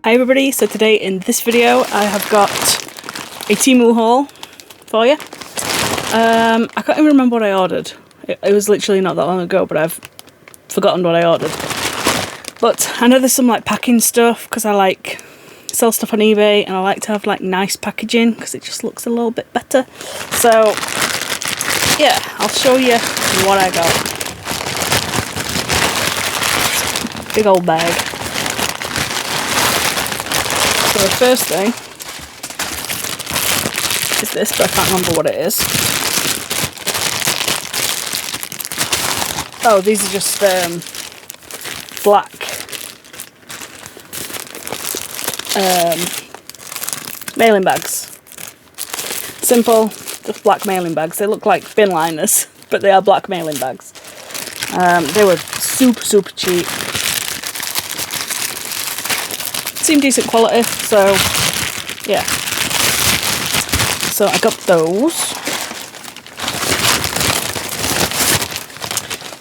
Hi everybody, so today in this video I have got a Temu haul for you. I can't even remember what I ordered. It was literally not that long ago, but I've forgotten what I ordered. But I know there's some like packing stuff because I like sell stuff on eBay and I like to have like nice packaging because it just looks a little bit better. So yeah, I'll show you what I got. Big old bag. So the first thing is this, but I can't remember what it is. Oh, these are just black mailing bags. Simple, just black mailing bags. They look like bin liners, but they are black mailing bags. They were super cheap. Seemed decent quality, so yeah. So I got those.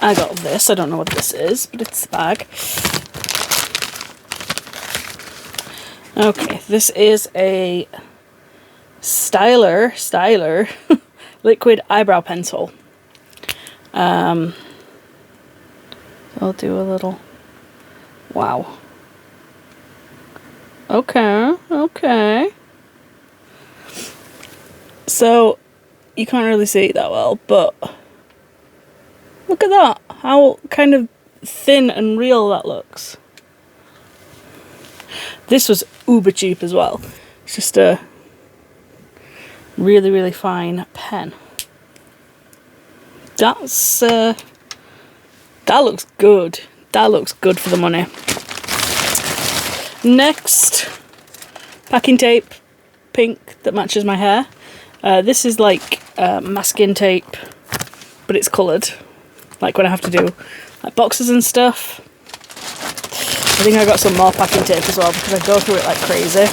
I got this. I don't know what this is, but it's a bag. Okay, this is a styler liquid eyebrow pencil. I'll do a little. Wow. Okay. So, you can't really see it that well, but look at that. How kind of thin and real that looks. This was uber cheap as well. It's just a really fine pen. That's, that looks good. That looks good for the money. Next, packing tape, pink, that matches my hair. This is like masking tape, but it's coloured, like when I have to do like boxes and stuff. I think I got some more packing tape as well because I go through it like crazy.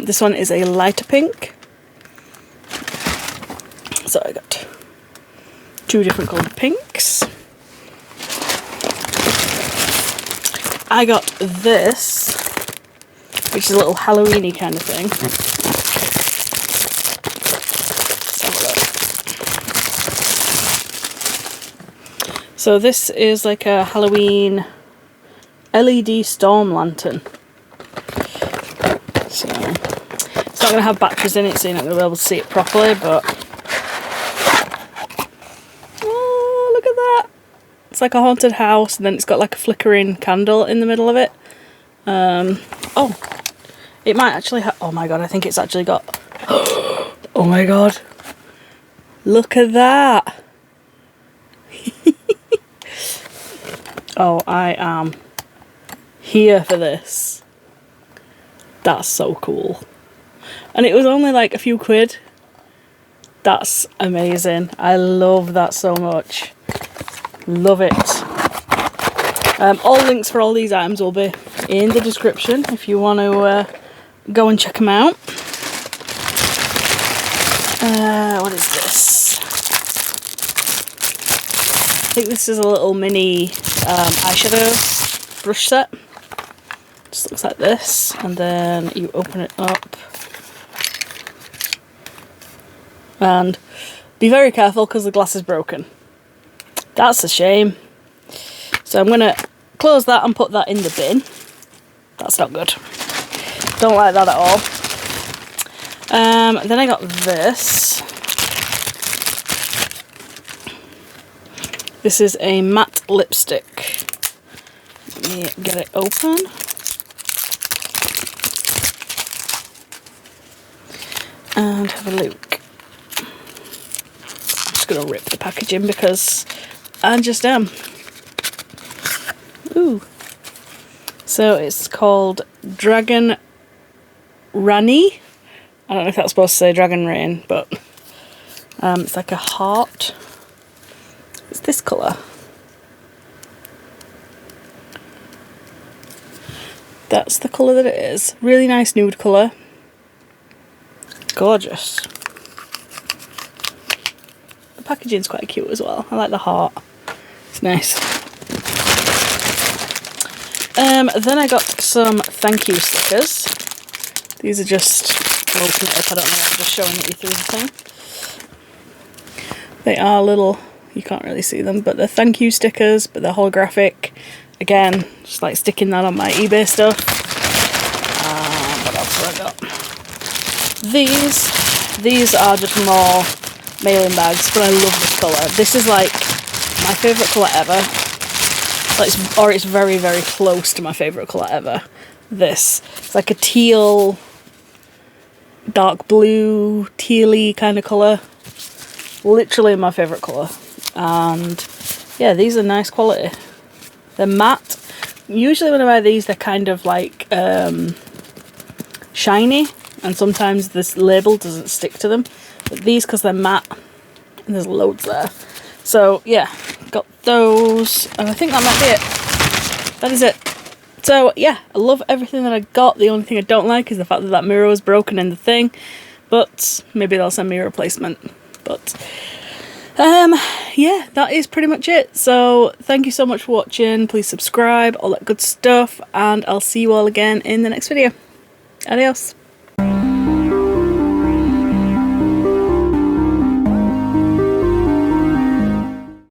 This one is a lighter pink. So I got two different coloured pinks. I got this, which is a little Halloween-y kind of thing. Let's have a look. So this is like a Halloween LED storm lantern. So it's not going to have batteries in it, so you're not going to be able to see it properly, but oh, look at that. It's like a haunted house, and then it's got like a flickering candle in the middle of it. Oh, it might actually have. Oh my god, I think it's actually got. Oh my god, look at that. Oh, I am here for this. That's so cool. And it was only like a few quid. That's amazing. I love that so much. Love it. All links for all these items will be in the description if you want to go and check them out. What is this? I think this is a little mini eyeshadow brush set. Just looks like this, and then you open it up. And be very careful because the glass is broken. That's a shame. So I'm going to close that and put that in the bin. That's not good. Don't like that at all. Then I got this. This is a matte lipstick. Let me get it open. And have a look. I'm just going to rip the packaging because I just am. Ooh. So it's called Dragon Rani. I don't know if that's supposed to say Dragon Rain, but it's like a heart. It's this colour. That's the colour that it is. Really nice nude colour. Gorgeous. The packaging's quite cute as well. I like the heart. It's nice. Then I got some thank you stickers. These are just open up, I don't know, I'm just showing you through the thing. They are little, you can't really see them, but they're thank you stickers, but they're holographic. Again, just like sticking that on my eBay stuff. What else have I got? These are just more mailing bags, but I love this colour. This is like my favourite colour ever. Or it's very, very close to my favourite colour ever. This. It's like a teal, dark blue, tealy kind of colour. Literally my favourite colour. And yeah, these are nice quality. They're matte. Usually when I buy these, they're kind of like shiny. And sometimes this label doesn't stick to them. But these, because they're matte, and there's loads there. So yeah, got those, and I think that might be it. That is it. So yeah, I love everything that I got. The only thing I don't like is the fact that that mirror was broken in the thing, but maybe they'll send me a replacement. But yeah, that is pretty much it. So thank you so much for watching. Please subscribe, all that good stuff, and I'll see you all again in the next video. Adios.